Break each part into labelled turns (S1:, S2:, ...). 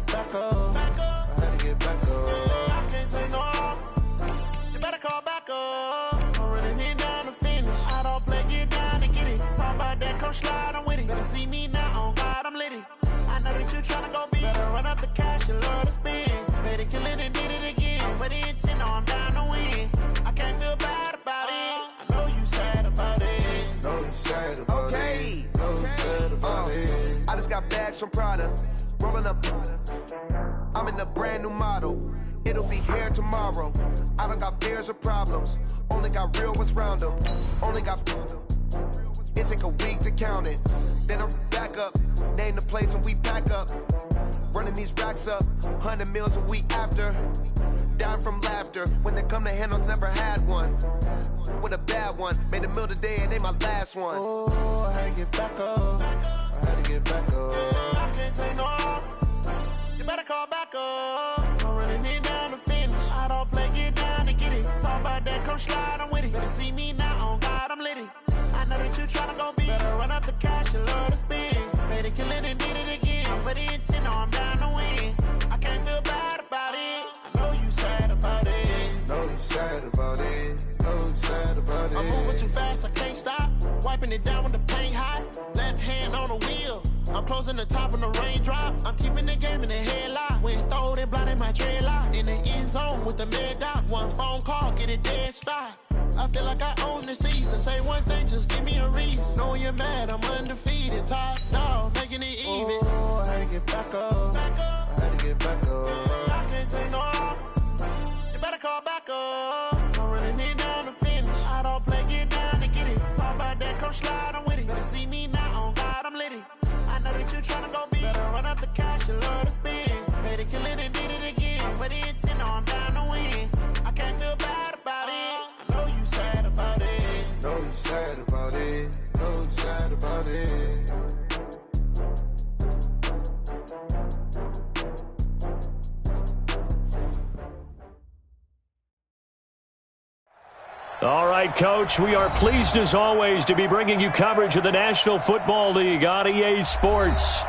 S1: back up. I had to get back up. I can't take no loss. You better call back up. I'm running it down to finish. I don't play, get down and get it. Talk about that, come slide, I'm with it. Better see me now, on God, I'm litty. I know that you tryna go big. Better run up the cash, you love to spend. Better kill it and did it again. But the intent, no, I'm down to win. I can't feel bad about it. I know you sad about it. Know you sad about it. Know you sad about it.
S2: I just got bags from Prada. Rolling up. I'm in a brand new model. It'll be here tomorrow. I don't got fears or problems. Only got real ones round them. Only got. It take a week to count it. Then I'm back up. Name the place and we pack up. Running these racks up. 100 meals a week after. Down from laughter. When they come to handles, never had one. With a bad one. Made a meal today and they my last one.
S1: Oh, I had to get back up. I had to get back up. I can't take no loss. You better call back up. I'm running it down to finish. I don't play, get down and get it. Talk about that, come slide, I'm with it. Better see me now, on God, I'm litty. I know that you tryna go big. Better run up the cash, you love to spend. Better kill it and did it again. But the intent, no, I'm down to win. I can't feel bad about it. I know you sad about it. Know you sad about it. Know you sad about it. I'm moving too fast, I can't stop. Wiping it down with the paint hot. Left hand on the wheel. I'm closing the top on the raindrop. I'm keeping the game in the headlock. When throwed and blinded my dreadlock. In the end zone with the mad dot. One phone call, get it dead stop. I feel like I own the season. Say one thing, just give me a reason. Knowing you're mad, I'm undefeated. Top dog, making it even. Oh, I had to get back up. I had to get back up. I can't take no loss. You better call back up. I'm running it down to finish. I don't play, get down and get it. Talk about that, come slide, I'm with it. Better see me now, on God, I'm litty. I know that you tryna go big. Better run up the cash, you love to spend. Better kill it and did it again. But the intent, no, I'm down to win. I can't feel bad about it. I know you sad about it. Know you sad about it. Know you sad about it.
S3: All right, Coach, we are pleased as always to be bringing you coverage of the National Football League on EA Sports.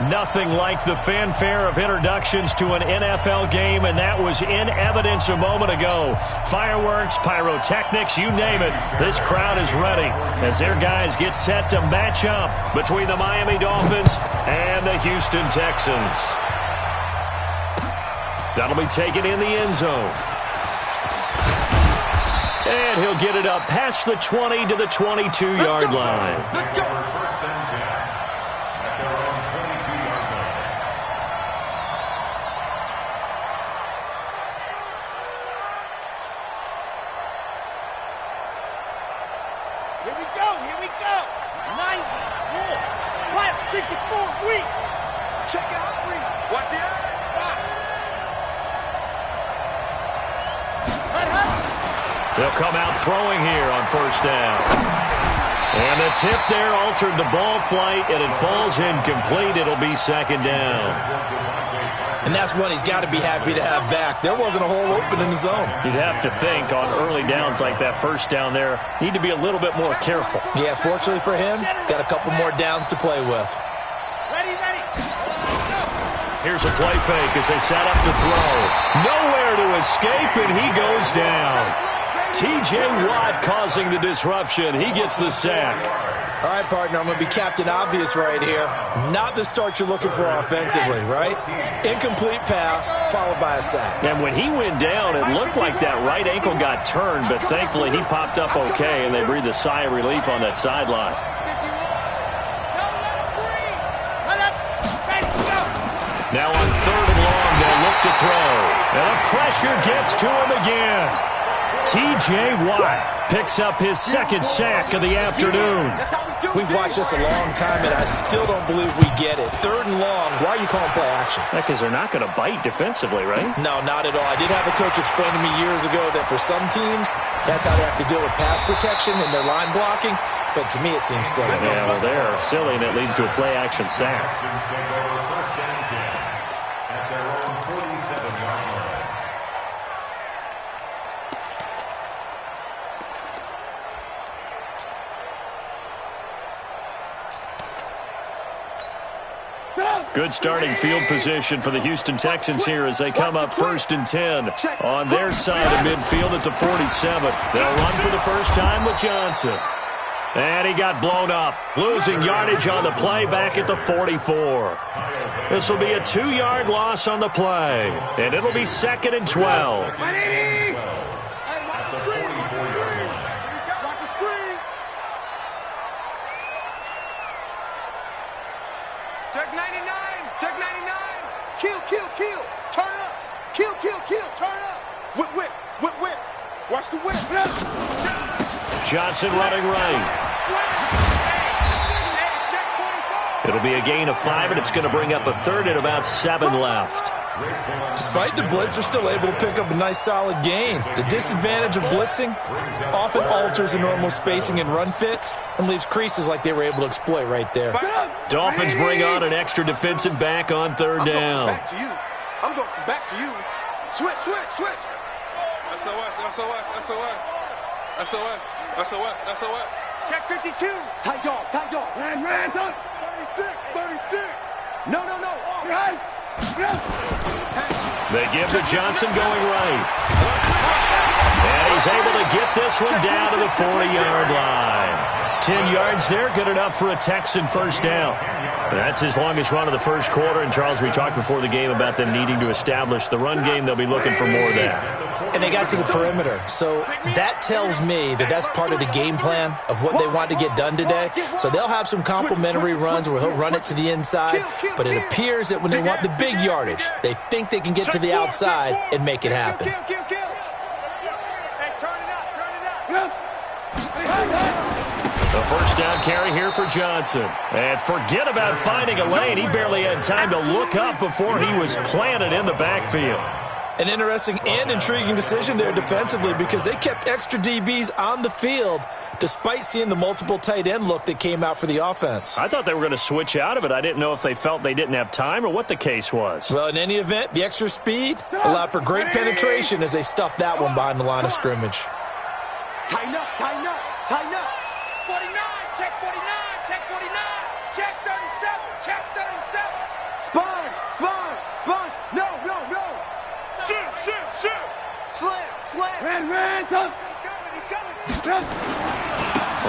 S3: Nothing like the fanfare of introductions to an NFL game, and that was in evidence a moment ago. Fireworks, pyrotechnics, you name it. This crowd is ready as their guys get set to match up between the Miami Dolphins and the Houston Texans. That'll be taken in the end zone. And he'll get it up past the 20 to the 22-yard line.
S4: Let's go. First and 10 at their own 22-yard line.
S5: Here we go, here we go. 90, more. 564, weak. Check out three. Watch the eye.
S3: They'll come out throwing here on first down. And the tip there altered the ball flight, and it falls incomplete. It'll be second down.
S6: And that's one he's got to be happy to have back. There wasn't a hole open in the zone.
S3: You'd have to think on early downs like that first down there, need to be a little bit more careful.
S6: Yeah, fortunately for him, got a couple more downs to play with.
S5: Ready, ready.
S3: Here's a play fake as they set up to throw. Nowhere to escape, and he goes down. T.J. Watt causing the disruption. He gets the sack.
S6: All right, partner, I'm going to be Captain Obvious right here. Not the start you're looking for offensively, right? Incomplete pass followed by a sack.
S3: And when he went down, it looked like that right ankle got turned, but thankfully he popped up okay, and they breathed a sigh of relief on that sideline. Now on third and long, they'll look to throw. And the pressure gets to him again. T.J. Watt picks up his second sack of the afternoon.
S6: We've watched this a long time, and I still don't believe we get it. Third and long, why are you calling play action?
S3: Because they're not going to bite defensively, right?
S6: No, not at all. I did have a coach explain to me years ago that for some teams, that's how they have to deal with pass protection and their line blocking. But to me, it seems silly.
S3: Yeah, well, they're silly, and it leads to a play action sack.
S4: First and 10 at their own 47-yard line.
S5: Go!
S3: Good starting field position for the Houston Texans here as they come up 1st and 10 on their side of midfield at the 47. They'll run for the first time with Johnson. And he got blown up, losing yardage on the play back at the 44. This will be a 2-yard loss on the play, and it'll be 2nd and 12.
S5: Check 99, check 99. Kill, kill, kill. Turn up. Kill, kill, kill. Turn up. Whip, whip, whip, whip. Watch the whip.
S3: Johnson running right. It'll be a gain of 5, and it's going to bring up a 3rd and about 7 left.
S6: Despite the blitz, they're still able to pick up a nice solid gain. The disadvantage of blitzing often alters the normal spacing and run fits and leaves creases like they were able to exploit right there.
S3: Dolphins bring on an extra defensive back on 3rd down.
S5: Back to you. I'm going back to you. Switch, switch, switch. SOS, SOS, SOS. SOS, SOS, SOS. Check 52. Tight dog, tight dog. Ran, 36, 36. No. Right.
S3: They give to Johnson going right. And he's able to get this one down to the 40-yard line. 10 yards there, good enough for a Texan first down. That's his longest run of the first quarter. And, Charles, we talked before the game about them needing to establish the run game. They'll be looking for more of that.
S6: And they got to the perimeter. So that tells me that that's part of the game plan of what they want to get done today. So they'll have some complimentary runs where he'll run it to the inside. But it appears that when they want the big yardage, they think they can get to the outside and make it happen.
S3: The first down carry here for Johnson. And forget about finding a lane. He barely had time to look up before he was planted in the backfield.
S6: An interesting and intriguing decision there defensively because they kept extra DBs on the field despite seeing the multiple tight end look that came out for the offense.
S3: I thought they were going to switch out of it. I didn't know if they felt they didn't have time or what the case was.
S6: Well, in any event, the extra speed allowed for great penetration as they stuffed that one behind the line of scrimmage.
S5: Tighten up, tighten up, tighten up. 49, check 49, check 49, check 37, check 37. Sponge, no. Shoot. Slam. Ran, He's coming.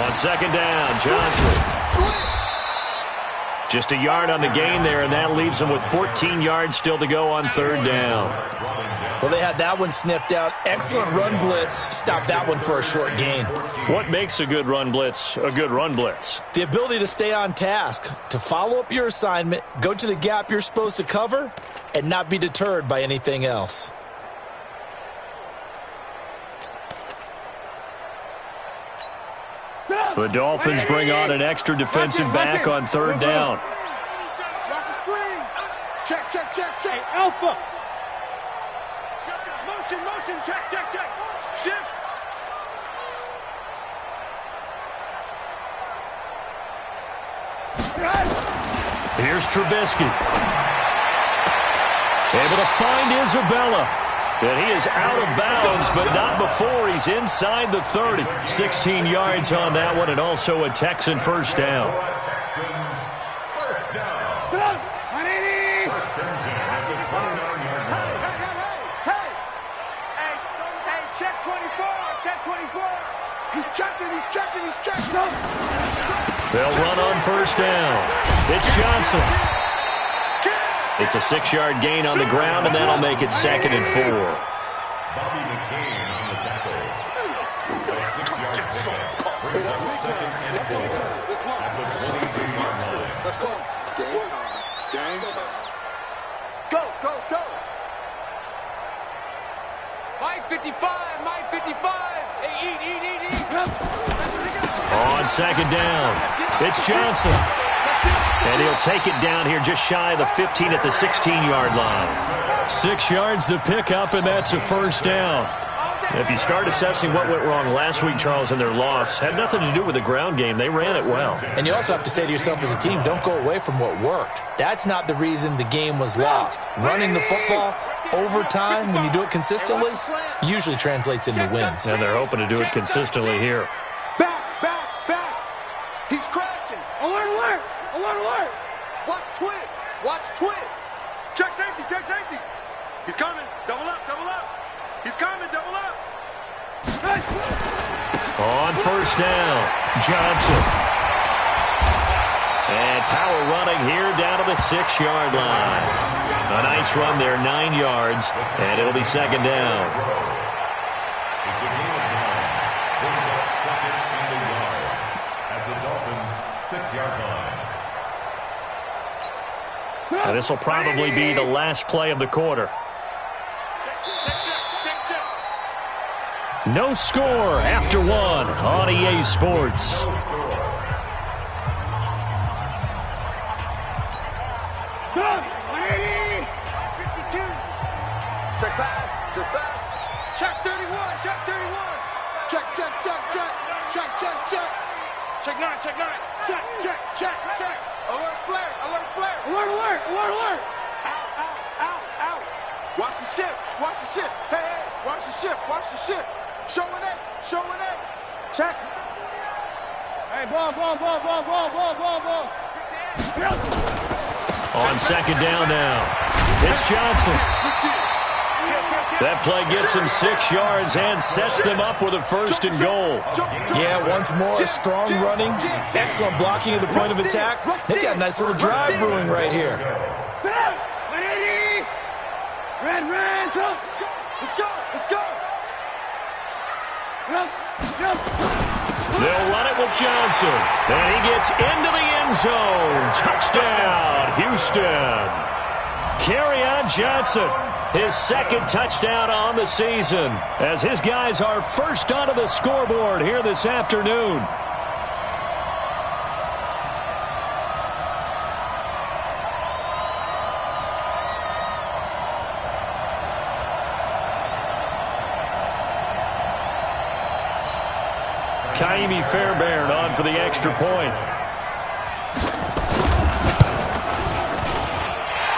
S3: On 2nd down, Johnson. Just a yard on the gain there, and that leaves them with 14 yards still to go on 3rd down.
S6: Well, they had that one sniffed out. Excellent run blitz. Stopped that one for a short gain.
S3: What makes a good run blitz a good run blitz?
S6: The ability to stay on task, to follow up your assignment, go to the gap you're supposed to cover, and not be deterred by anything else.
S3: The Dolphins bring on an extra defensive back on 3rd down.
S5: Check. Alpha. Motion. Check. Shift.
S3: Here's Trubisky. Able to find Isabella. And he is out of bounds, but not before he's inside the 30. 16 yards on that one, and also a Texan first down.
S4: Texans first down. First and 10 at the 29-yard line.
S5: Hey, check 24. He's checking.
S3: They'll run on first down. It's Johnson. It's a 6-yard gain on the ground, and that'll make it 2nd and 4.
S4: Bobby McCain on the tackle. A 6-yard pickup brings up 2nd and 4 at the 22-yard line.
S5: Game. Go. Mike 55. Hey, eat.
S3: On 2nd down, it's Johnson. And he'll take it down here just shy of the 15 at the 16-yard line. 6 yards the pickup, and that's a first down. If you start assessing what went wrong last week, Charles, in their loss, had nothing to do with the ground game. They ran it well.
S6: And you also have to say to yourself as a team, don't go away from what worked. That's not the reason the game was lost. Running the football over time, when you do it consistently, usually translates into wins.
S3: And they're hoping to do it consistently here.
S5: Back. He's crashing. Alert. Watch twist. Watch twist. Check safety, check safety. He's coming. Double up, double up. He's coming, double up.
S3: On first down, Johnson. And power running here down to the 6-yard line. A nice run there, 9 yards, and it'll be second down.
S4: It's a gain of 9. Brings up second and a yard at the Dolphins' 6-yard line.
S3: This will probably be the last play of the quarter. No score after 1 on EA Sports.
S5: Check pass, check pass. Check 31, check 31. Check, check, check, check. Check, check, check. Check 9, check 9. Check, check, check, check. Alert flare, alert flare. Alert, alert, alert, alert. Out, out, out, out. Watch the ship, watch the ship. Hey, hey, watch the ship, watch the ship. Showing it, showing it. Check. Hey, ball, ball, ball, ball, ball, ball, ball, ball.
S3: On second down now, it's Johnson. That play gets him 6 yards and sets them up with a first and goal.
S6: Yeah, once more, strong running, excellent blocking at the point of attack. They got a nice little drive brewing right here.
S5: Red, red, go. Let's go, let's go.
S3: They'll run it with Johnson, and he gets into the end zone. Touchdown, Houston. Kerryon Johnson, his second touchdown on the season, as his guys are first onto the scoreboard here this afternoon. Kaimi Fairbairn on for the extra point.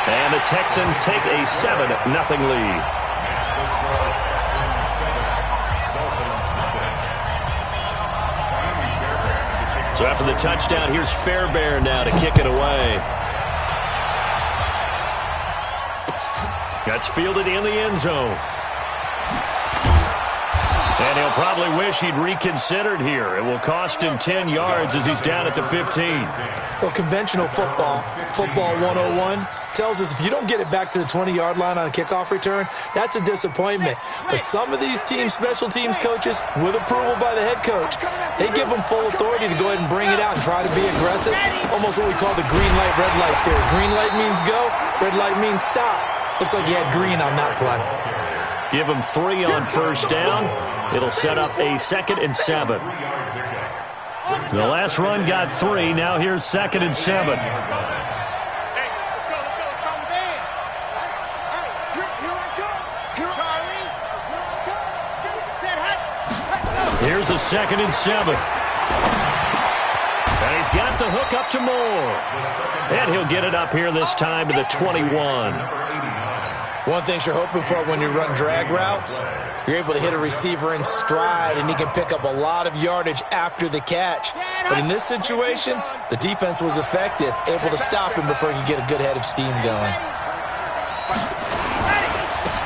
S3: And the Texans take a 7-0 lead. So after the touchdown, here's Fairbairn now to kick it away. That's fielded in the end zone. And he'll probably wish he'd reconsidered here. It will cost him 10 yards as he's down at the 15.
S6: Well, conventional football 101, tells us if you don't get it back to the 20-yard line on a kickoff return, that's a disappointment. But some of these teams, special teams coaches, with approval by the head coach, they give them full authority to go ahead and bring it out and try to be aggressive. Almost what we call the green light, red light theory. Green light means go, red light means stop. Looks like he had green on that play.
S3: Give him 3 on first down. It'll set up a 2nd and 7. The last run got 3. Now here's 2nd and 7. Here's a 2nd and 7. And he's got the hook up to Moore. And he'll get it up here this time to the 21.
S6: One thing you're hoping for when you run drag routes, you're able to hit a receiver in stride, and he can pick up a lot of yardage after the catch. But in this situation, the defense was effective, able to stop him before he could get a good head of steam going.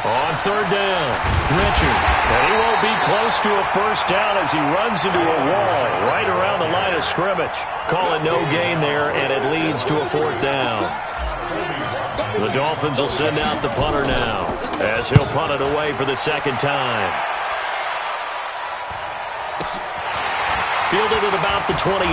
S3: On third down, Richard. And he won't be close to a first down as he runs into a wall right around the line of scrimmage. Calling no gain there, and it leads to a 4th down. The Dolphins will send out the punter now as he'll punt it away for the 2nd time. Fielded at about the 28.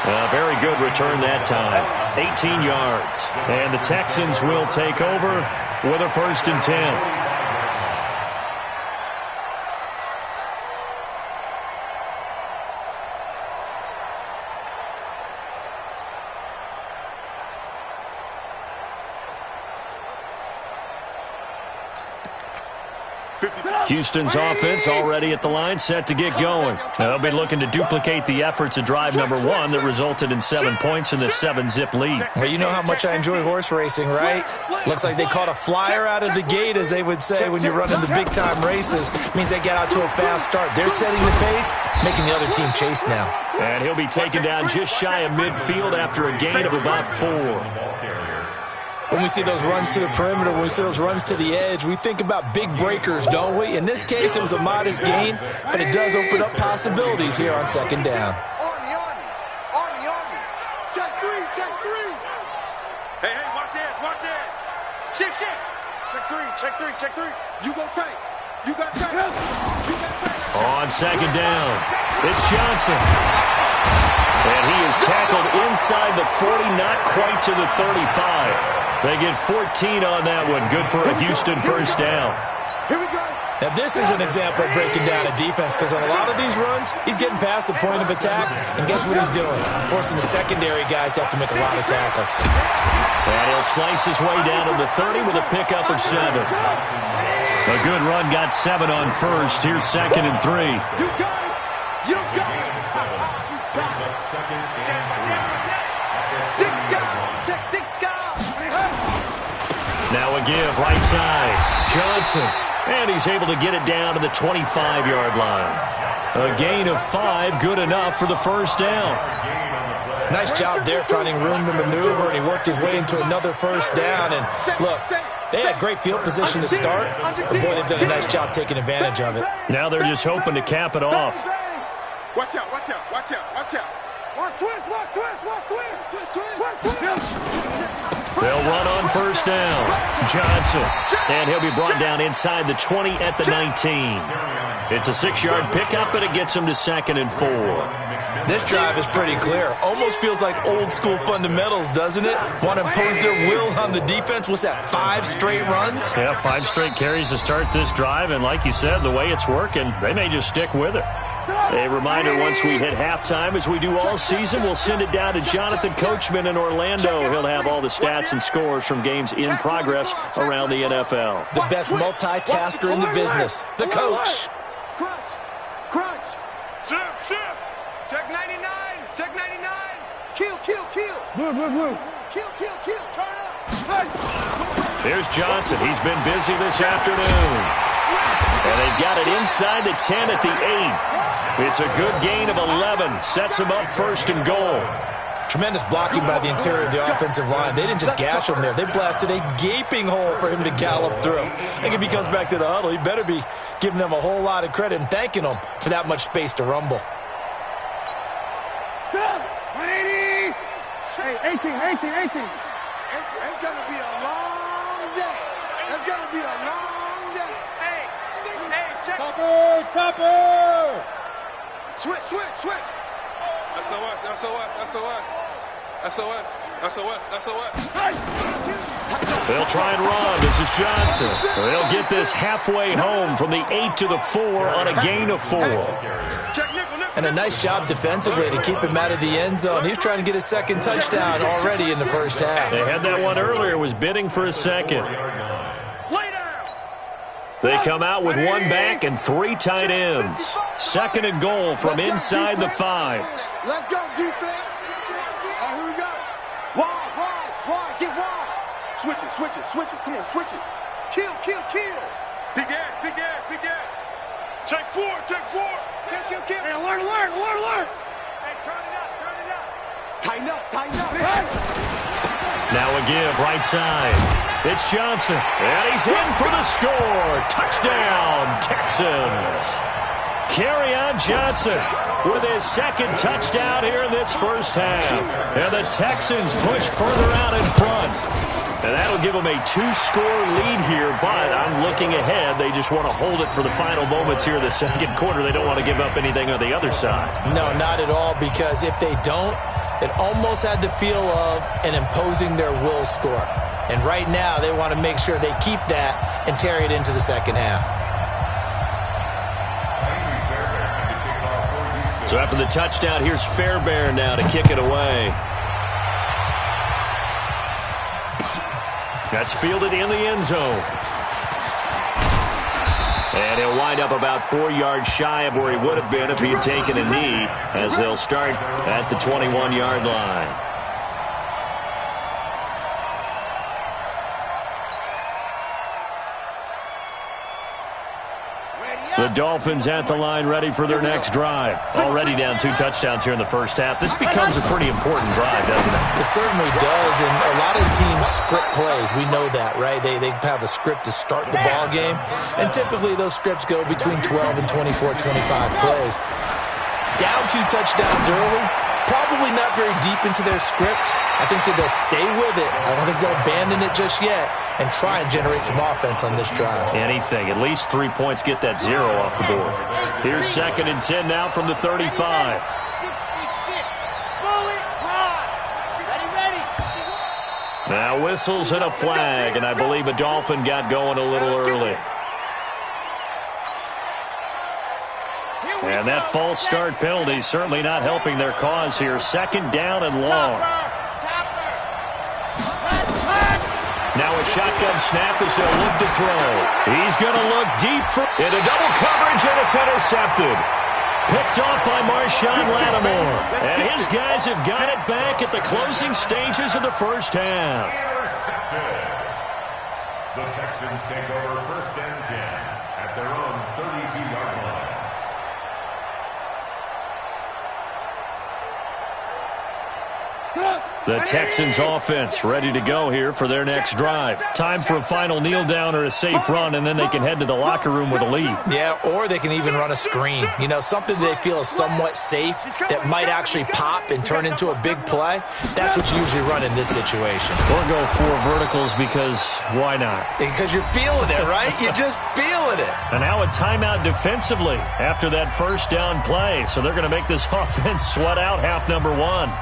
S3: A very good return that time. 18 yards. And the Texans will take over with a 1st and 10. Houston's offense already at the line, set to get going. They'll be looking to duplicate the efforts of drive number 1 that resulted in 7 points in the 7-zip lead.
S6: Well, you know how much I enjoy horse racing, right? Looks like they caught a flyer out of the gate, as they would say when you're running the big-time races. Means they get out to a fast start. They're setting the pace, making the other team chase now.
S3: And he'll be taken down just shy of midfield after a gain of about 4.
S6: When we see those runs to the perimeter, when we see those runs to the edge, we think about big breakers, don't we? In this case, it was a modest gain, but it does open up possibilities here on second down.
S5: Army. Check three. Hey, watch it. Shift. Check three. You go tight. You got tight.
S3: On second down, it's Johnson. And he is tackled inside the 40, not quite to the 35. They get 14 on that one. Good for a Houston first down.
S5: Here we go.
S6: Now, this is an example of breaking down a defense, because on a lot of these runs, he's getting past the point of attack, and guess what he's doing? Forcing the secondary guys to have to make a lot of tackles.
S3: And he'll slice his way down to the 30 with a pickup of 7. A good run got 7 on first. Here's 2nd and 3.
S5: You got it. You got it.
S3: Now a give, right side. Johnson. And he's able to get it down to the 25-yard line. A gain of 5, good enough for the first down.
S6: Nice job there finding room to maneuver, and he worked his way into another first down. And look, they had great field position to start, but boy, they've done a nice job taking advantage of it.
S3: Now they're just hoping to cap it off.
S5: Watch out. Watch twist.
S3: They'll run on first down. Johnson. And he'll be brought down inside the 20 at the 19. It's a 6-yard pickup, but it gets him to 2nd and 4.
S6: This drive is pretty clear. Almost feels like old-school fundamentals, doesn't it? Want to impose their will on the defense. What's that, 5 straight runs?
S3: Yeah, 5 straight carries to start this drive, and like you said, the way it's working, they may just stick with it. A reminder, once we hit halftime, as we do all season, we'll send it down to Jonathan Coachman in Orlando. He'll have all the stats and scores from games in progress around the NFL.
S6: The best multitasker in the business, the coach.
S5: Crunch. Shift. Check 99. Kill. Blue. Kill. Turn up.
S3: Here's Johnson. He's been busy this afternoon. And they've got it inside the 10 at the 8. It's a good gain of 11. Sets him up 1st and goal.
S6: Tremendous blocking by the interior of the offensive line. They didn't just gash him there. They blasted a gaping hole for him to gallop through. I think if he comes back to the huddle, he better be giving them a whole lot of credit and thanking them for that much space to rumble.
S5: 180. Hey, 18. It's going to be a long day. Hey, check.
S7: Topper.
S5: Switch. SOS.
S3: They'll try and run. This is Johnson. They'll get this halfway home from the 8 to the 4 on a gain of 4.
S6: And a nice job defensively to keep him out of the end zone. He's trying to get his 2nd touchdown already in the first half.
S3: They had that one earlier, was bidding for a 2nd. They come out with 1 back and 3 tight ends. 2nd and goal from inside the 5.
S5: Let's go, defense. Here we go. Wide. Get wide. Switch it. Come on, switch it. Kill. Big Ed. Check 4. Kill. Hey, alert. Hey, turn it up. Tighten up.
S3: Now a give, right side. It's Johnson, and he's in for the score. Touchdown, Texans. Kerryon Johnson with his 2nd touchdown here in this first half. And the Texans push further out in front. And that'll give them a 2-score lead here, but I'm looking ahead. They just want to hold it for the final moments here in the 2nd quarter. They don't want to give up anything on the other side.
S6: No, not at all, because if they don't, it almost had the feel of an imposing their will score. And right now, they want to make sure they keep that and carry it into the 2nd half.
S3: So after the touchdown, here's Fairbairn now to kick it away. That's fielded in the end zone. And he'll wind up about 4 yards shy of where he would have been if he had taken a knee, as they'll start at the 21-yard line. The Dolphins at the line, ready for their next drive. Already down 2 touchdowns here in the first half. This becomes a pretty important drive, doesn't it?
S6: It certainly does, and a lot of teams script plays. We know that, right? They have a script to start the ball game, and typically those scripts go between 12 and 24, 25 plays. Down 2 touchdowns early, probably not very deep into their script. I think that they'll stay with it. I don't think they'll abandon it just yet and try and generate some offense on this drive.
S3: Anything. At least 3 points, get that 0 off the board. Here's 2nd and 10 now from the 35.
S1: 66. Bullet prime. Ready.
S3: Now whistles and a flag, and I believe a Dolphin got going a little early. And that false start penalty certainly not helping their cause here. 2nd down and long. Now a shotgun snap as they'll look to throw. He's going to look deep into double coverage, and it's intercepted. Picked off by Marshawn Lattimore. And his guys have got it back at the closing stages of the first half.
S4: The Texans take over 1st and 10 at their own 32-yard line.
S3: The Texans offense ready to go here for their next drive. Time for a final kneel down or a safe run, and then they can head to the locker room with a lead.
S6: Yeah, or they can even run a screen. You know, something they feel is somewhat safe that might actually pop and turn into a big play. That's what you usually run in this situation.
S3: Or go 4 verticals because why not?
S6: Because you're feeling it, right? You're just feeling it.
S3: And now a timeout defensively after that first down play. So they're going to make this offense sweat out half number 1.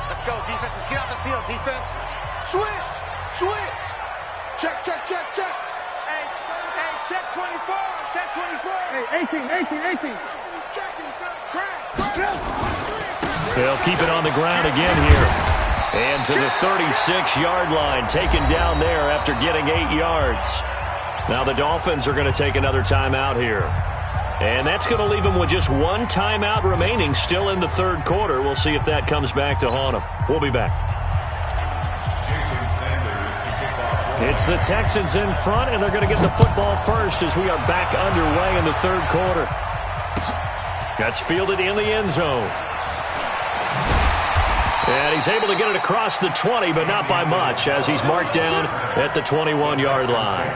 S5: Let's go, defense. Let's get out the field, defense. Switch. Check. Hey, check 24. Check 24. Hey, 18. He's checking. Crash.
S3: They'll keep it on the ground again here. And to the 36-yard line, taken down there after getting 8 yards. Now the Dolphins are going to take another timeout here. And that's going to leave them with just 1 timeout remaining still in the 3rd quarter. We'll see if that comes back to haunt them. We'll be back. It's the Texans in front, and they're going to get the football first as we are back underway in the 3rd quarter. That's fielded in the end zone. And he's able to get it across the 20, but not by much, as he's marked down at the 21-yard line.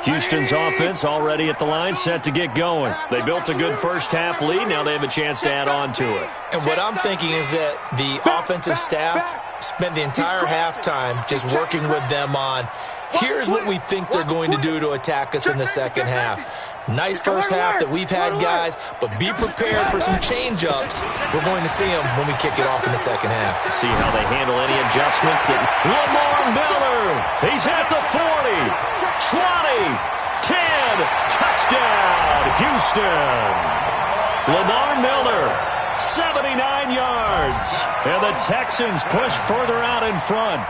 S3: Houston's offense already at the line, set to get going. They built a good first half lead. Now they have a chance to add on to it.
S6: And what I'm thinking is that the offensive staff spent the entire halftime just working with them on, here's what we think they're going to do to attack us in the second half. Nice first half that we've had, guys, but be prepared for some change-ups. We're going to see them when we kick it off in the second half.
S3: See how they handle any adjustments. Lamar Miller, he's at the 40, 20, 10, touchdown, Houston. Lamar Miller, 79 yards, and the Texans push further out in front.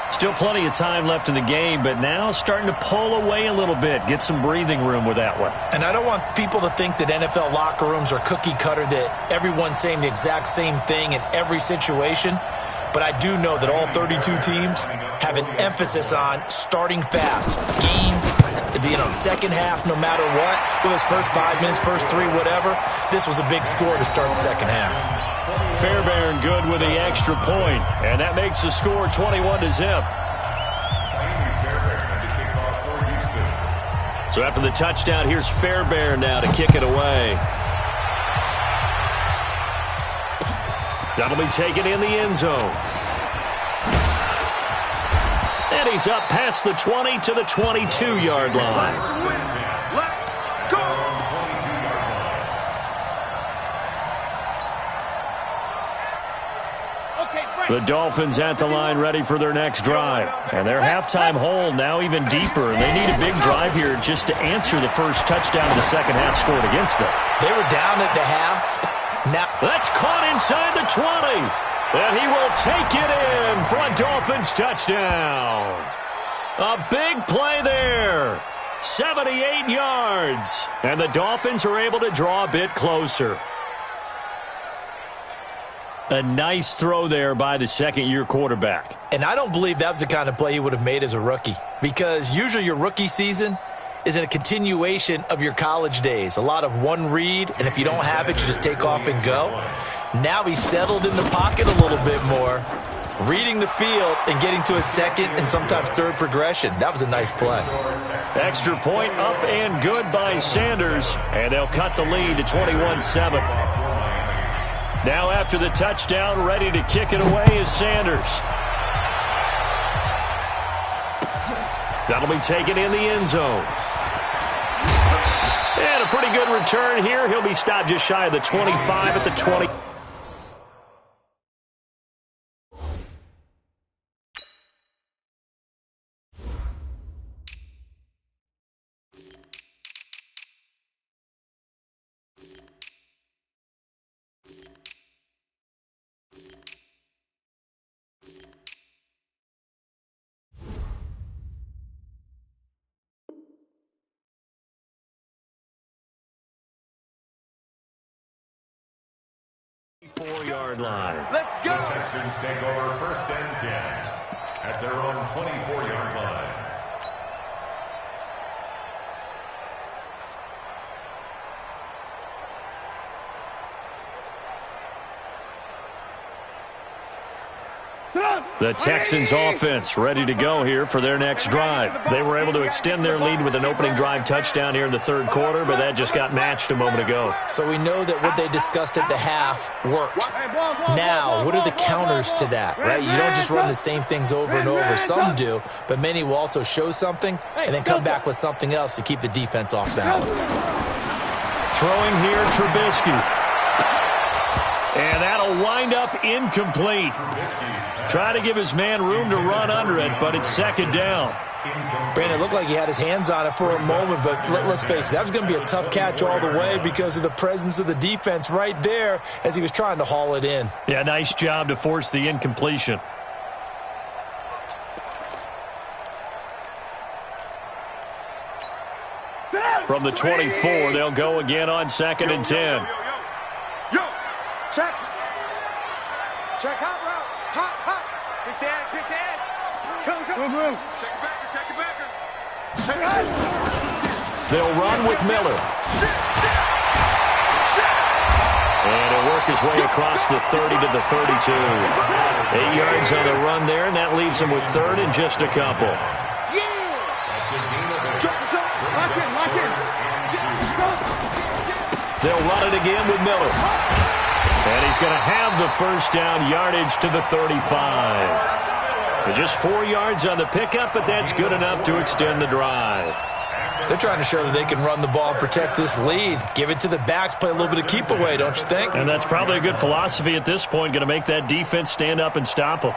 S3: Still plenty of time left in the game, but now starting to pull away a little bit, get some breathing room with that one.
S6: And I don't want people to think that NFL locker rooms are cookie cutter, that everyone's saying the exact same thing in every situation. But I do know that all 32 teams have an emphasis on starting fast. Game, second half, no matter what. Whether it's first 5 minutes, first 3, whatever. This was a big score to start the second half.
S3: Fairbairn good with the extra point, and that makes the score 21-0. So after the touchdown, here's Fairbairn now to kick it away. That'll be taken in the end zone. And he's up past the 20 to the 22-yard line. The Dolphins at the line ready for their next drive. And their halftime hole now even deeper. And they need a big drive here just to answer the first touchdown of the second half scored against them.
S6: They were down at the half. Now
S3: that's caught inside the 20. And he will take it in for a Dolphins touchdown. A big play there. 78 yards. And the Dolphins are able to draw a bit closer. A nice throw there by the second-year quarterback.
S6: And I don't believe that was the kind of play he would have made as a rookie, because usually your rookie season is in a continuation of your college days. A lot of one read, and if you don't have it, you just take off and go. Now he's settled in the pocket a little bit more, reading the field and getting to a second and sometimes third progression. That was a nice play.
S3: Extra point up and good by Sanders, and they'll cut the lead to 21-7. Now after the touchdown, ready to kick it away is Sanders. That'll be taken in the end zone. And a pretty good return here. He'll be stopped just shy of the 25 at the 20. Four-yard line.
S4: Let's go. The Texans take over first and 10 at their own 24-yard line.
S3: The Texans offense ready to go here for their next drive. They were able to extend their lead with an opening drive touchdown here in the third quarter, but that just got matched a moment ago.
S6: So we know that what they discussed at the half worked. Now, what are the counters to that, right? You don't just run the same things over and over. Some do, but many will also show something and then come back with something else to keep the defense off balance.
S3: Throwing here, Trubisky. And that'll wind up incomplete. Try to give his man room to run under it, but it's second down.
S6: Brandon, it looked like he had his hands on it for a moment, but let's face it, that was going to be a tough catch all the way because of the presence of the defense right there as he was trying to haul it in.
S3: Yeah, nice job to force the incompletion. From the 24, they'll go again on second and 10.
S5: Check. Check hot route. Hot. Kick the edge. Go. Check it back.
S3: They'll run with Miller. And he'll work his way across the 30 to the 32. 8 yards on the run there, and that leaves him with third and just a couple.
S5: Lock in.
S3: They'll run it again with Miller. And he's going to have the first down, yardage to the 35. Just 4 yards on the pickup, but that's good enough to extend the drive.
S6: They're trying to show that they can run the ball and protect this lead. Give it to the backs, play a little bit of keep away, don't you think?
S3: And that's probably a good philosophy at this point, going to make that defense stand up and stop them.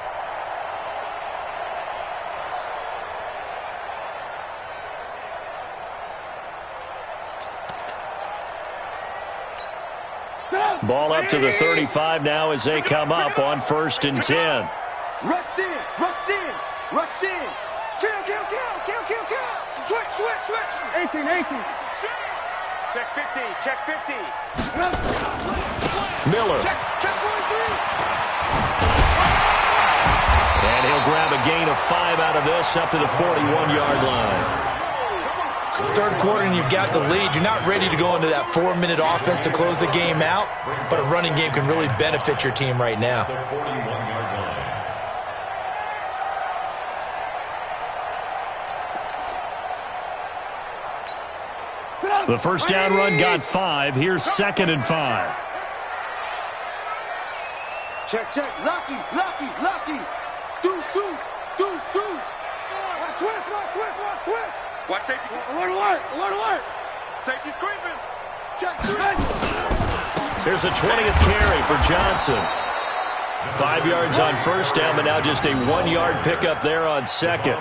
S3: Ball up to the 35 now as they come up on first and 10.
S5: Rush in. Kill. Switch. 18. Check 50.
S3: Miller.
S5: Check 43.
S3: And he'll grab a gain of 5 out of this up to the 41-yard line.
S6: Third quarter and you've got the lead. You're not ready to go into that 4-minute offense to close the game out, but a running game can really benefit your team right now.
S3: The first down run got 5. Here's second and 5.
S5: Check. Lucky. Deuce. Switch. Watch safety. Alert. Safety's creeping. Check 3.
S3: Here's a 20th carry for Johnson. 5 yards on first down, but now just a 1-yard pickup there on second.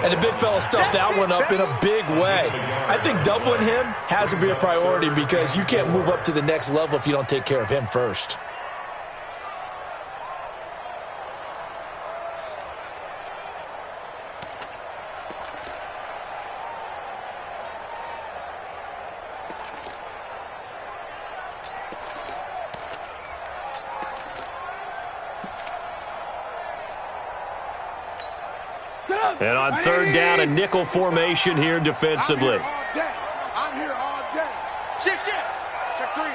S6: And the big fella stuffed that one up in a big way. I think doubling him has to be a priority because you can't move up to the next level if you don't take care of him first.
S3: And on third down, a nickel formation here defensively.
S5: I'm here all day. Shift. Check three.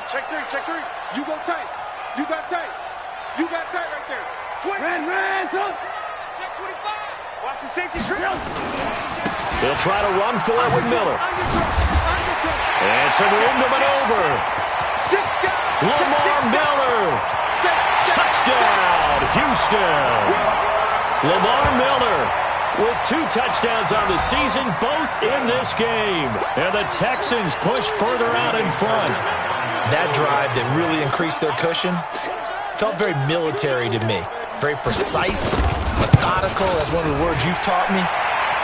S5: You go tight. You got tight right there. 20. Ran. Check 25. Watch the safety drill.
S3: They'll try to run for it with Miller. And some room to maneuver. Lamar Miller. Touchdown, Houston. Lamar Miller with 2 touchdowns on the season, both in this game. And the Texans push further out in front.
S6: That drive that really increased their cushion felt very military to me. Very precise, methodical. That's one of the words you've taught me.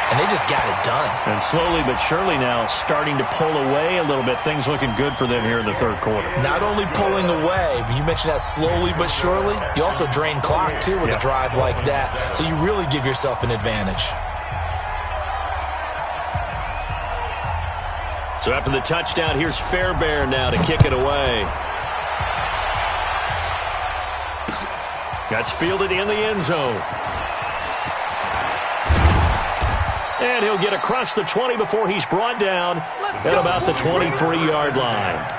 S6: And they just got it done.
S3: And slowly but surely now starting to pull away a little bit. Things looking good for them here in the third quarter. Not
S6: only pulling away, but you mentioned that slowly but surely. You also drain clock, too, with a drive like that. So you really give yourself an advantage.
S3: So after the touchdown, here's Fairbairn now to kick it away. That's fielded in the end zone. And he'll get across the 20 before he's brought down at about the 23-yard line.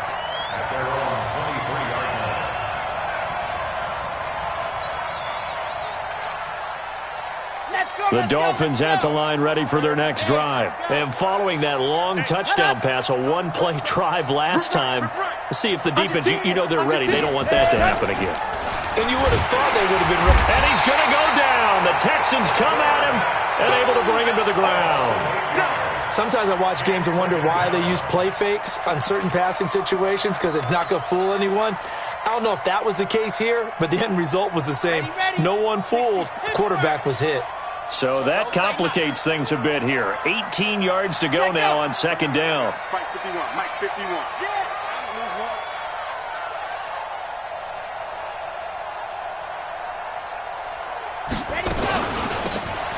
S3: The Dolphins at the line ready for their next drive. And following that long touchdown pass, a one-play drive last time, see if the defense, you know they're ready. They don't want that to happen again.
S6: And you would have thought they would have been ready.
S3: And he's going to go down. The Texans come at him and able to bring him to the ground.
S6: Sometimes I watch games and wonder why they use play fakes on certain passing situations because it's not going to fool anyone. I don't know if that was the case here, but the end result was the same. No one fooled. Quarterback was hit.
S3: So that complicates things a bit here. 18 yards to go now on second down.
S5: Mike 51.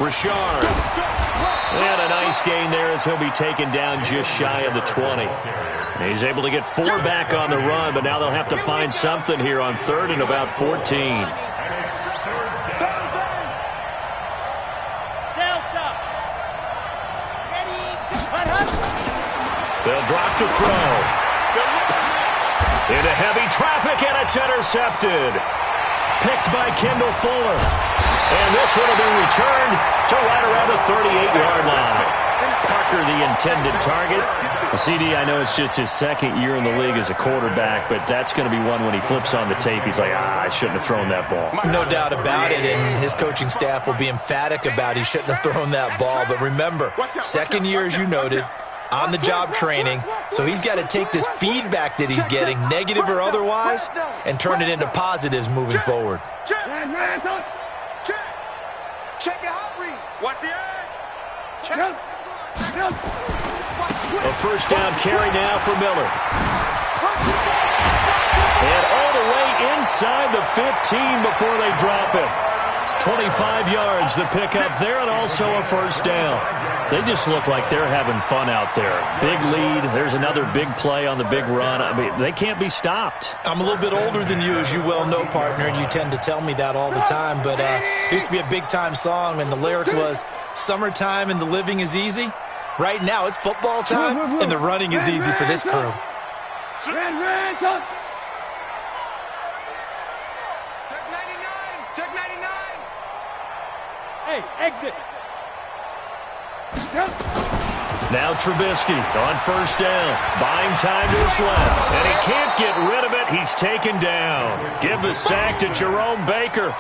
S3: Richard. And a nice gain there as he'll be taken down just shy of the 20. He's able to get 4 back on the run, but now they'll have to find something here on third and about 14. They'll drop to throw. Into heavy traffic, and it's intercepted. Picked by Kendall Fuller. And this one will be returned to right around the 38-yard line. Parker, the intended target. CD, I know it's just his second year in the league as a quarterback, but that's going to be one when he flips on the tape. He's like, I shouldn't have thrown that ball.
S6: No doubt about it, and his coaching staff will be emphatic about he shouldn't have thrown that ball. But remember, second year, as you noted, on-the-job training, so he's got to take this feedback that he's getting, negative or otherwise, and turn it into positives moving forward.
S5: Check your hot read. Watch the edge. Check.
S3: A first down carry now for Miller. And all the way inside the 15 before they drop it. 25 yards the pickup there, and also a first down. They just look like they're having fun out there. Big lead. There's another big play on the big run. I mean, they can't be stopped.
S6: I'm a little bit older than you, as you well know, partner, and you tend to tell me that all the time. But it used to be a big-time song, and the lyric was, "Summertime and the living is easy." Right now, it's football time, and the running is easy for this crew.
S5: Check 99. Check 99.
S7: Hey, exit.
S3: Now Trubisky on first down. Buying time to his left. And he can't get rid of it. He's taken down. Give the sack to Jerome Baker.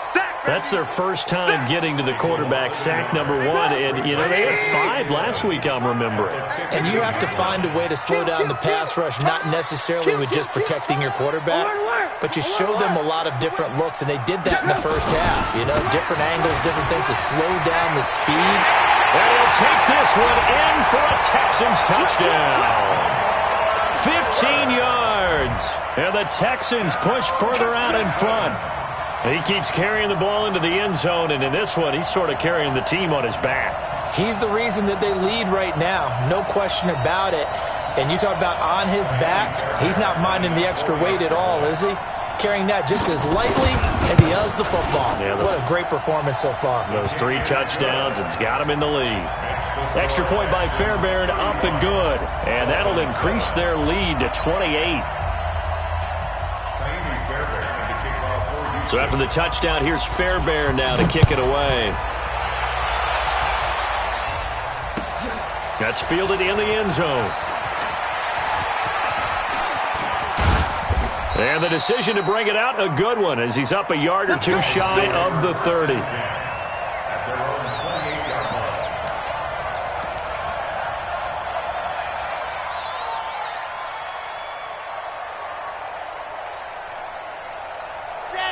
S3: That's their first time getting to the quarterback, sack number 1. And, you know, they had 5 last week, I'm remembering.
S6: And you have to find a way to slow down the pass rush, not necessarily with just protecting your quarterback, but you show them a lot of different looks, and they did that in the first half. You know, different angles, different things to slow down the speed.
S3: And he'll take this one in for a Texans touchdown. 15 yards. And the Texans push further out in front. He keeps carrying the ball into the end zone, and in this one, he's sort of carrying the team on his back.
S6: He's the reason that they lead right now, no question about it. And you talk about on his back, he's not minding the extra weight at all, is he? Carrying that just as lightly as he does the football. Yeah, what a great performance so far.
S3: Those 3 touchdowns, it's got him in the lead. Extra point by Fairbairn, up and good. And that'll increase their lead to 28. So after the touchdown, here's Fairbairn now to kick it away. That's fielded in the end zone. And the decision to bring it out, a good one, as he's up a yard or 2 shy of the 30.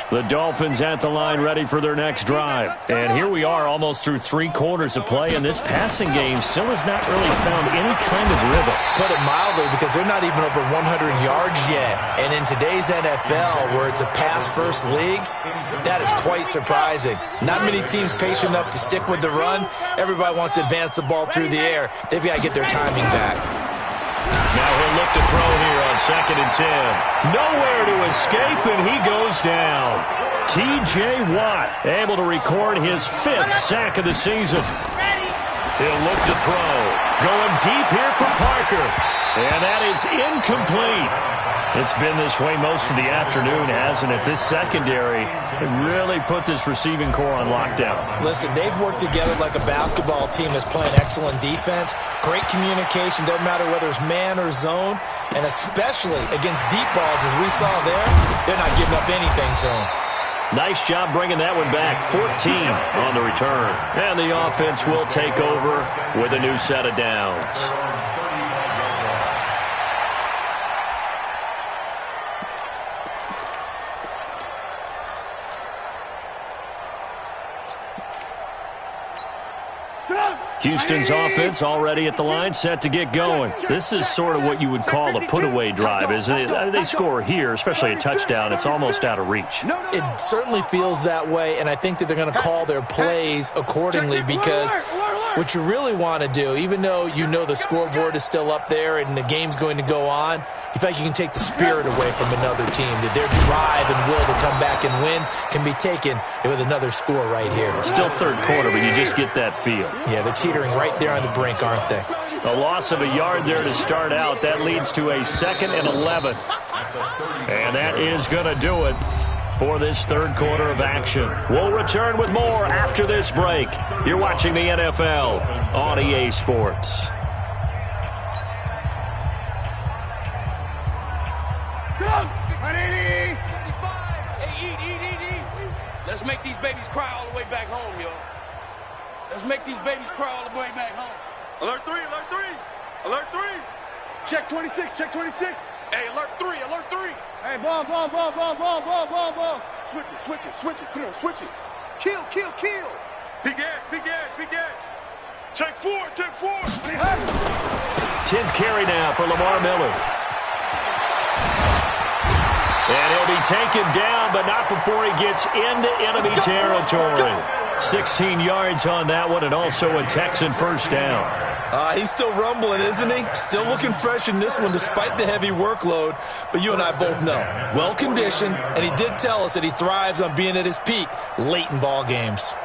S3: The Dolphins at the line ready for their next drive. And here we are almost through 3 quarters of play, and this passing game still has not really found any kind of rhythm.
S6: Put it mildly, because they're not even over 100 yards yet. And in today's NFL, where it's a pass-first league, that is quite surprising. Not many teams patient enough to stick with the run. Everybody wants to advance the ball through the air. They've got to get their timing back.
S3: Now he'll look to throw here on 2nd and 10. Nowhere to escape, and he goes down. T.J. Watt able to record his 5th sack of the season. He'll look to throw. Going deep here for Parker. And that is incomplete. It's been this way most of the afternoon, hasn't it? This secondary really put this receiving core on lockdown.
S6: Listen, they've worked together like a basketball team that's playing excellent defense. Great communication, doesn't matter whether it's man or zone. And especially against deep balls, as we saw there, they're not giving up anything to them.
S3: Nice job bringing that one back. 14 on the return. And the offense will take over with a new set of downs. Houston's offense already at the line, set to get going. This is sort of what you would call a put-away drive, isn't it? They score here, especially a touchdown. It's almost out of reach.
S6: It certainly feels that way, and I think that they're going to call their plays accordingly, because what you really want to do, even though you know the scoreboard is still up there and the game's going to go on, you feel like you can take the spirit away from another team, that their drive and will to come back and win can be taken with another score right here.
S3: Still 3rd quarter, but you just get that feel.
S6: Yeah, they're teetering right there on the brink, aren't they?
S3: A loss of a yard there to start out. That leads to a 2nd and 11. And that is going to do it for this 3rd quarter of action. We'll return with more after this break. You're watching the NFL on EA Sports.
S5: Let's make these babies cry all the way back home, yo. Let's make these babies cry all the way back home. Alert 3, alert 3, alert 3. Check 26, check 26. Hey, alert 3, alert 3.
S7: Hey, bomb.
S5: Switch it. Come on, switch it. Kill. Big ad. Check 4.
S3: 10th carry now for Lamar Miller. And he'll be taken down, but not before he gets into enemy territory. 16 yards on that one, and also a Texan first down.
S6: He's still rumbling, isn't he? Still looking fresh in this one despite the heavy workload. But you and I both know, well-conditioned, and he did tell us that he thrives on being at his peak late in ball games.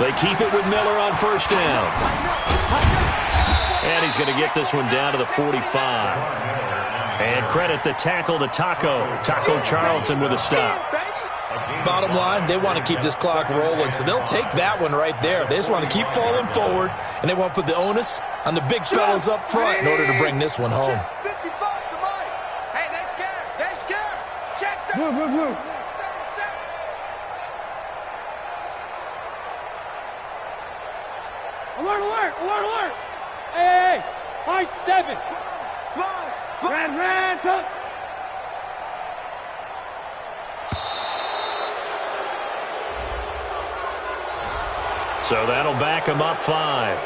S3: They keep it with Miller on first down. And he's going to get this one down to the 45. And credit the tackle to Taco Charlton with a stop.
S6: bottom line, they want to keep this clock rolling, so they'll take that one right there. They just want to keep falling forward, and they want to put the onus on the big fellas up front in order to bring this one home.
S5: 55 to Mike. Hey, they scared. They scared. Check them.
S7: Move. Alert. Hey. High 7.
S5: Small.
S7: Ran, touch.
S3: So that'll back him up 5.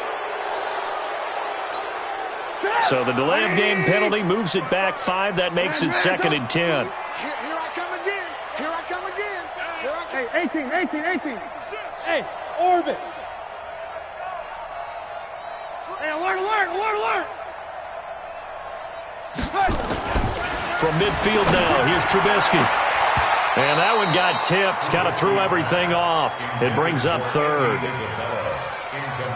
S3: So the delay of game penalty moves it back 5. That makes it 2nd and 10.
S5: Here I come again.
S7: Hey, 18. Hey, orbit. Hey, alert.
S3: From midfield now, here's Trubisky. And that one got tipped, kind of threw everything off. It brings up 3rd.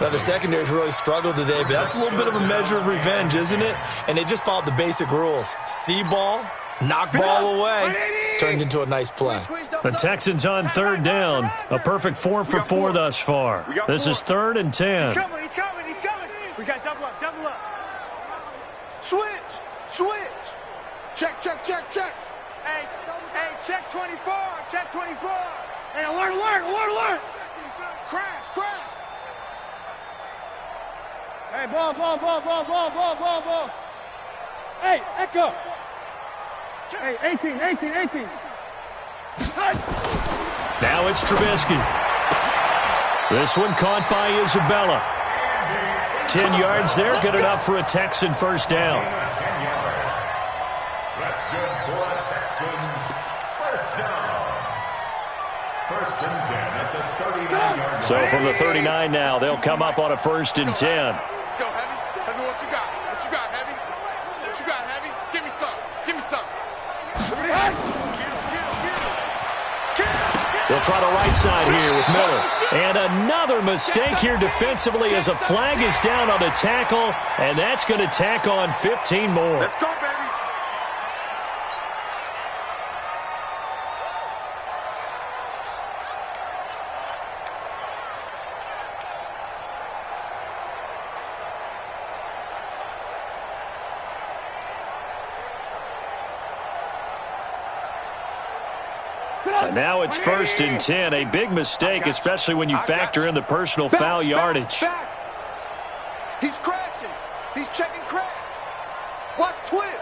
S6: Now, the secondary's really struggled today, but that's a little bit of a measure of revenge, isn't it? And they just followed the basic rules. See ball, knock ball away, turns into a nice play.
S3: The Texans on 3rd down. A perfect 4 for 4 thus far. This is 3rd and 10.
S5: He's coming. We got double up. Switch. Check. Hey, check 24.
S7: Hey, alert.
S5: Crash.
S7: Hey, ball. Hey, Echo. Hey, 18.
S3: Now it's Trubisky. This one caught by Isabella. 10 yards there, good enough for a Texan first down.
S4: 10 yards. That's good for a Texans first down. 1st and 10 at the 39-yard line.
S3: So from the 39 now, they'll come up on a 1st and 10.
S5: Let's go, Heavy. Heavy, what you got, Heavy? Give me some.
S3: They'll try the right side here with Miller. And another mistake here defensively as a flag is down on the tackle, and that's going to tack on 15 more.
S5: Let's go, baby.
S3: And now it's 1st and 10. A big mistake, especially when you factor in the personal foul yardage.
S5: He's crashing. He's checking crash. Watch twist.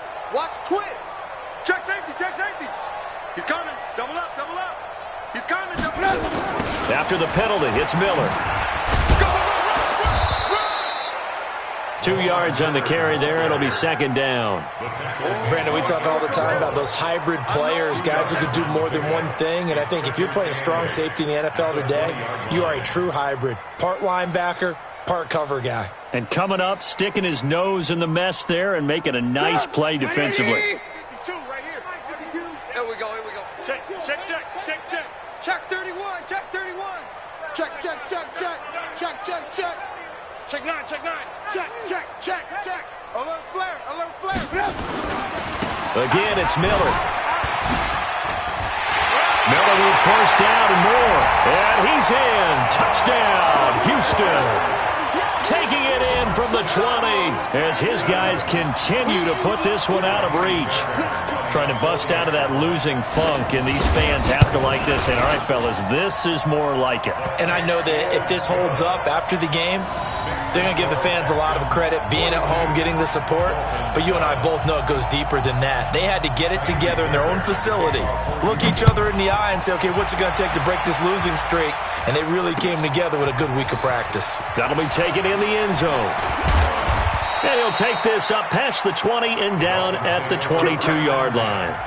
S5: Check safety. He's coming. Double up. He's coming. Double up.
S3: After the penalty, it's Miller.
S5: Go.
S3: 2 yards on the carry there. It'll be 2nd down.
S6: Brandon, we talk all the time about those hybrid players, guys who can do more than one thing. And I think if you're playing strong safety in the NFL today, you are a true hybrid. Part linebacker, part cover guy.
S3: And coming up, sticking his nose in the mess there and making a nice play defensively.
S5: 52 right here. 52. Here we go. Check. Check 31. Check 31. Check. Check 9. Check. Alert flare.
S3: Again, it's Miller. Miller with 1st down and more. And he's in. Touchdown, Houston. Taking it in from the 20 as his guys continue to put this one out of reach. Trying to bust out of that losing funk, and these fans have to like this. And all right, fellas, this is more like it.
S6: And I know that if this holds up after the game, they're going to give the fans a lot of credit being at home, getting the support. But you and I both know it goes deeper than that. They had to get it together in their own facility, look each other in the eye and say, okay, what's it going to take to break this losing streak? And they really came together with a good week of practice.
S3: That'll be taken in the end zone. And he'll take this up past the 20 and down at the 22-yard line.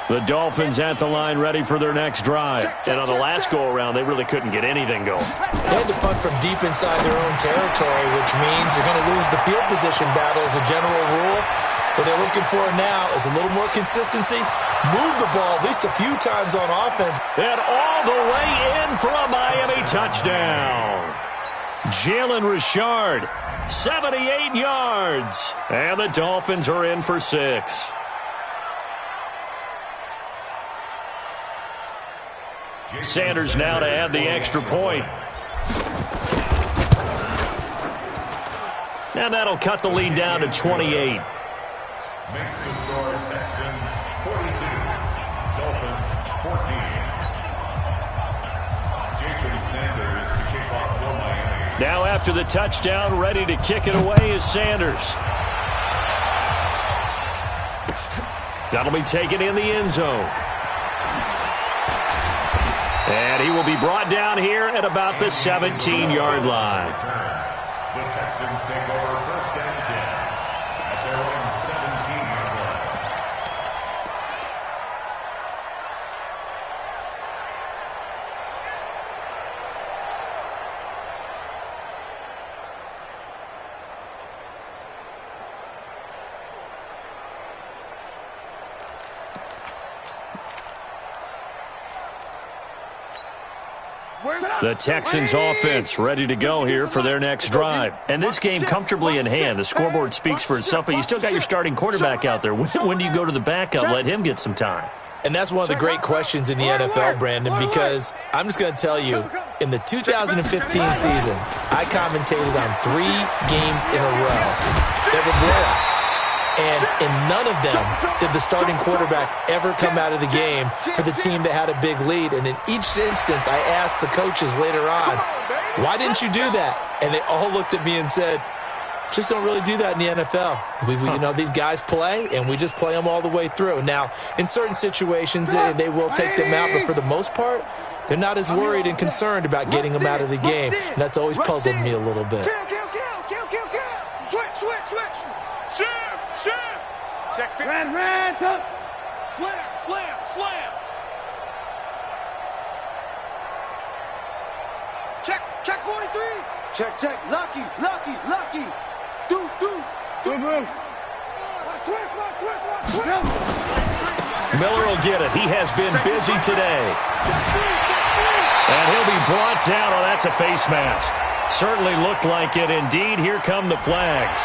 S3: The Dolphins at the line ready for their next drive. And on the last go-around, they really couldn't get anything going.
S6: They had to punt from deep inside their own territory, which means they're going to lose the field position battle as a general rule. What they're looking for now is a little more consistency. Move the ball at least a few times on offense.
S3: And all the way in for a Miami touchdown. Jalen Richard, 78 yards. And the Dolphins are in for 6. Sanders now to add the extra point. And that'll cut the lead down to 28.
S4: Makes the score Texans 42, Dolphins 14. Jason Sanders to kick off for Miami.
S3: Now after the touchdown, ready to kick it away is Sanders. That'll be taken in the end zone. And he will be brought down here at about the 17-yard line.
S4: The Texans take over first and 10 at their own 17-yard line.
S3: The Texans offense ready to go here for their next drive. And this game comfortably in hand. The scoreboard speaks for itself, but you still got your starting quarterback out there. When do you go to the backup? Let him get some time.
S6: And that's one of the great questions in the NFL, Brandon, because I'm just going to tell you, in the 2015 season, I commentated on 3 games in a row that were blowouts. And in none of them did the starting quarterback ever come out of the game for the team that had a big lead. And in each instance, I asked the coaches later on, why didn't you do that? And they all looked at me and said, just don't really do that in the NFL. You know, these guys play, and we just play them all the way through. Now, in certain situations, they will take them out, but for the most part, they're not as worried and concerned about getting them out of the game. And that's always puzzled me a little bit.
S7: Check. Red,
S5: Slam. Check 43. Check. Lucky. Deuce.
S7: Move.
S5: Switch.
S3: Miller will get it. He has been busy today. And he'll be brought down. Oh, that's a face mask. Certainly looked like it. Indeed, here come the flags.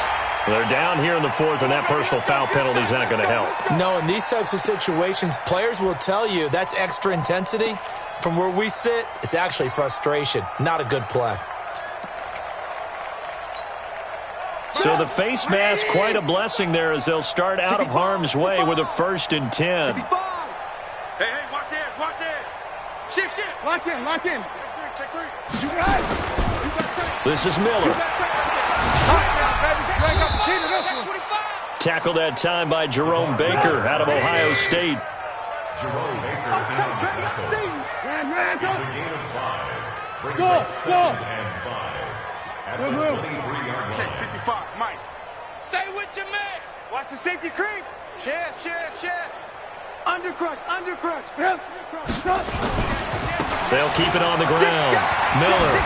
S3: They're down here in the 4th, and that personal foul penalty is not going to help.
S6: No, in these types of situations, players will tell you that's extra intensity. From where we sit, it's actually frustration. Not a good play.
S3: So the face mask, quite a blessing there as they'll start out of harm's way with a 1st and 10.
S5: Hey, watch this. Shift.
S7: Lock in.
S5: Check 3.
S7: You got it.
S3: This is Miller. Tackled that time by Jerome Baker out of Ohio State.
S4: Jerome Baker in on the tackle. It's a gain of 5. Brings up 2nd and 5 at the 23-yard line.
S5: Check 55, Mike. Stay with your man. Watch the safety creep. Chef. Undercrush.
S7: Yep.
S3: They'll keep it on the ground. Miller.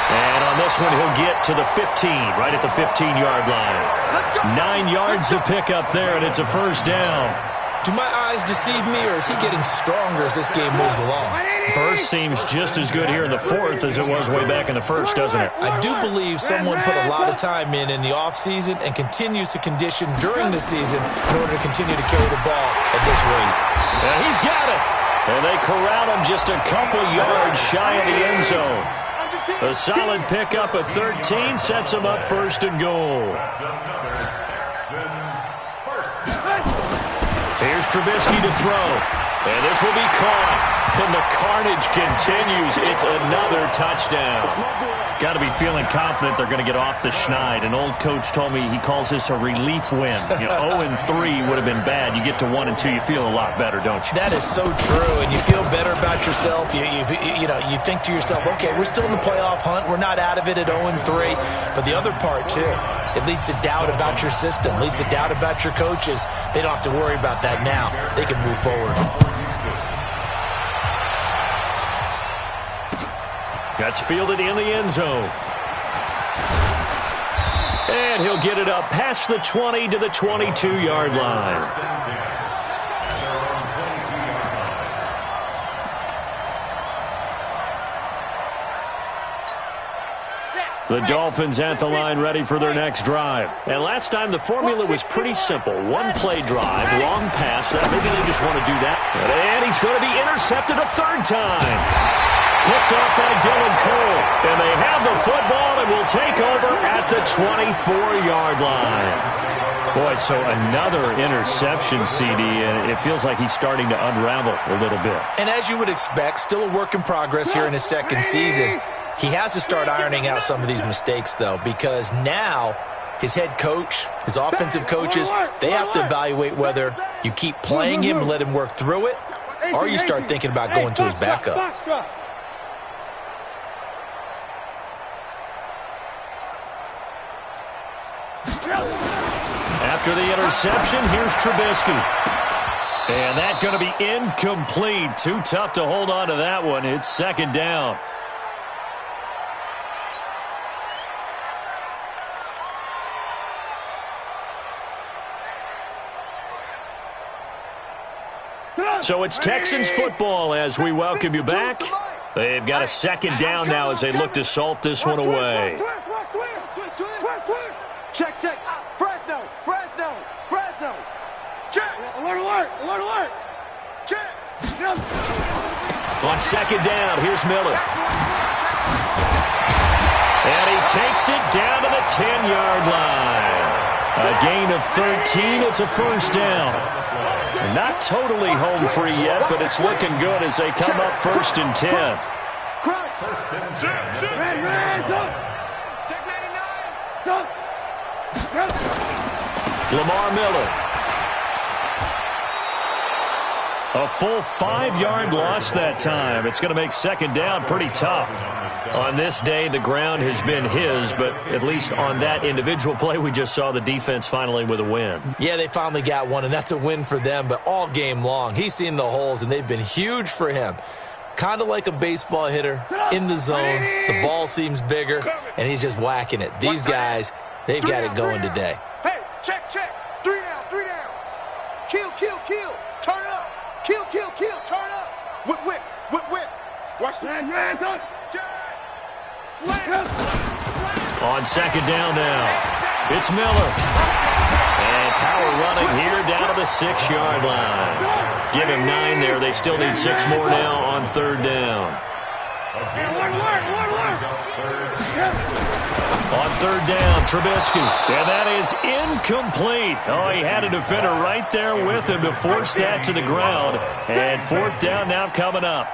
S3: And on this one, he'll get to the 15, right at the 15-yard line. 9 yards to pick up there, and it's a 1st down.
S6: Do my eyes deceive me, or is he getting stronger as this game moves along?
S3: Burst seems just as good here in the 4th as it was way back in the 1st, doesn't it?
S6: I do believe someone put a lot of time in the offseason and continues to condition during the season in order to continue to carry the ball at this rate.
S3: And he's got it. And they corral him just a couple yards shy of the end zone. A solid pickup of 13 sets him up 1st and goal.
S4: That's another Texans 1st.
S3: Here's Trubisky to throw. And this will be caught. And the carnage continues. It's another touchdown. Got to be feeling confident they're going to get off the schneid. An old coach told me he calls this a relief win. 0-3 would have been bad. You get to 1-2, you feel a lot better, don't you?
S6: That is so true, and you feel better about yourself. You think to yourself, okay, we're still in the playoff hunt. We're not out of it at 0-3. But the other part, too, it leads to doubt about your system, leads to doubt about your coaches. They don't have to worry about that now. They can move forward.
S3: That's fielded in the end zone. And he'll get it up past the 20 to the 22-yard line. The Dolphins at the line ready for their next drive. And last time the formula was pretty simple. One-play drive, long pass. Maybe they just want to do that. And he's going to be intercepted a third time. Picked off by Dylan Cole. And they have the football and will take over at the 24-yard line. Boy, so another interception, CD, and it feels like he's starting to unravel a little bit.
S6: And as you would expect, still a work in progress here in his second season. He has to start ironing out some of these mistakes, though, because now his head coach, his offensive coaches, they have to evaluate whether you keep playing him and let him work through it, or you start thinking about going to his backup.
S3: After the interception, here's Trubisky. And that's going to be incomplete. Too tough to hold on to that one. It's second down. So it's Texans football as we welcome you back. They've got a second down now as they look to salt this one away.
S5: Check, check. Fresno. Check.
S7: Alert.
S5: Check.
S3: On second down, here's Miller. And he takes it down to the 10-yard line. A gain of 13. It's a first down. Not totally home free yet, but it's looking good as they come up first and 10. Lamar Miller. A full 5-yard loss that time. It's going to make second down pretty tough. On this day, the ground has been his, but at least on that individual play, we just saw the defense finally with a win.
S6: Yeah, they finally got one, and that's a win for them, but all game long, he's seen the holes, and they've been huge for him. Kind of like a baseball hitter in the zone. The ball seems bigger, and he's just whacking it. These guys, they've got it going today.
S5: Hey, check. 3 down. Kill. Turn it up. Kill. Turn up. Whip. Watch the
S3: On second down now, it's Miller. And power running here down to the 6-yard line. Give him 9 there. They still need 6 more now on third down. On third down, Trubisky. And that is incomplete. Oh, he had a defender right there with him to force that to the ground. And fourth down now coming up.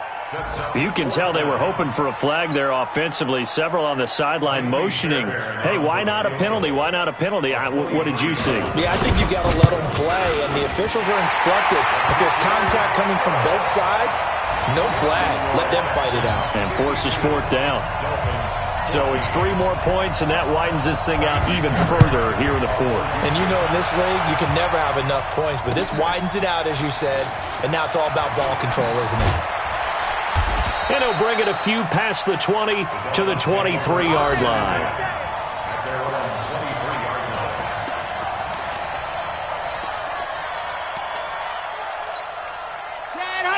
S3: You can tell they were hoping for a flag there offensively. Several on the sideline motioning. Hey, why not a penalty? What did you see?
S6: Yeah, I think you got to let them play, and the officials are instructed. If there's contact coming from both sides, no flag. Let them fight it out.
S3: And forces fourth down. So it's 3 more points, and that widens this thing out even further here in the fourth.
S6: And you know in this league, you can never have enough points, but this widens it out, as you said, and now it's all about ball control, isn't it?
S3: And he'll bring it a few past the 20 to the 23-yard line.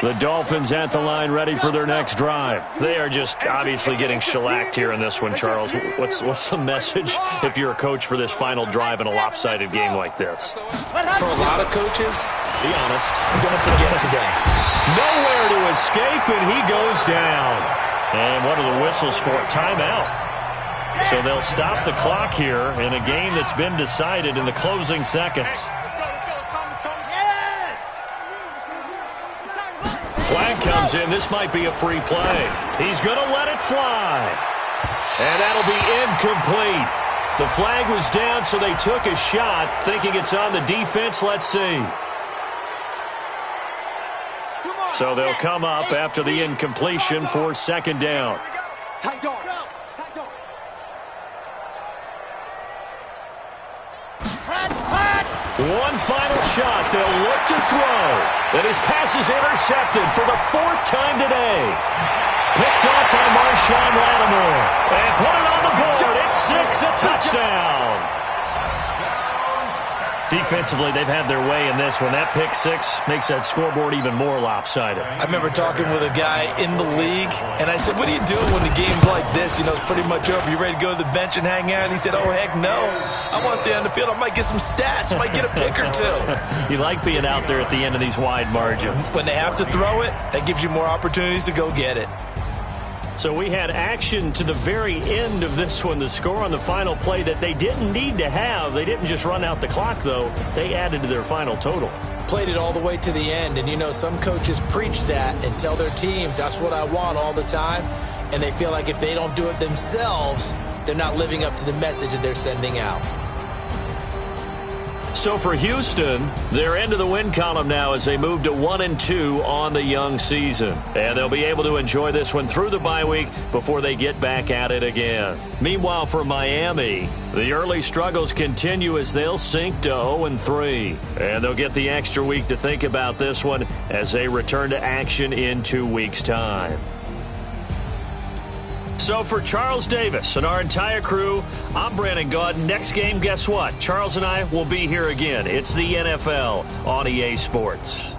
S3: The Dolphins at the line ready for their next drive. They are just obviously getting shellacked here in this one, Charles. What's the message if you're a coach for this final drive in a lopsided game like this?
S6: For a lot of coaches,
S3: be honest,
S6: don't forget today.
S3: Nowhere to escape, and he goes down. And what are the whistles for? Timeout. So they'll stop the clock here in a game that's been decided in the closing seconds. Flag comes in. This might be a free play. He's going to let it fly. And that'll be incomplete. The flag was down, so they took a shot, thinking it's on the defense. Let's see. So they'll come up after the incompletion for second down. One final shot. They'll look to throw. And his pass is intercepted for the 4th time today. Picked off by Marshawn Lattimore. And put it on the board. It's 6, a touchdown. Defensively, they've had their way in this one. That pick six makes that scoreboard even more lopsided.
S6: I remember talking with a guy in the league, and I said, what are you doing when the game's like this? You know, it's pretty much over. You ready to go to the bench and hang out? And he said, oh, heck no. I want to stay on the field. I might get some stats. I might get a pick or two.
S3: You like being out there at the end of these wide margins.
S6: When they have to throw it, that gives you more opportunities to go get it.
S3: So we had action to the very end of this one. The score on the final play that they didn't need to have. They didn't just run out the clock, though. They added to their final total.
S6: Played it all the way to the end. And, you know, some coaches preach that and tell their teams, that's what I want all the time. And they feel like if they don't do it themselves, they're not living up to the message that they're sending out.
S3: So for Houston, they're into the win column now as they move to 1-2 on the young season. And they'll be able to enjoy this one through the bye week before they get back at it again. Meanwhile, for Miami, the early struggles continue as they'll sink to 0-3. And they'll get the extra week to think about this one as they return to action in 2 weeks' time. So for Charles Davis and our entire crew, I'm Brandon Gaudin. Next game, guess what? Charles and I will be here again. It's the NFL on EA Sports.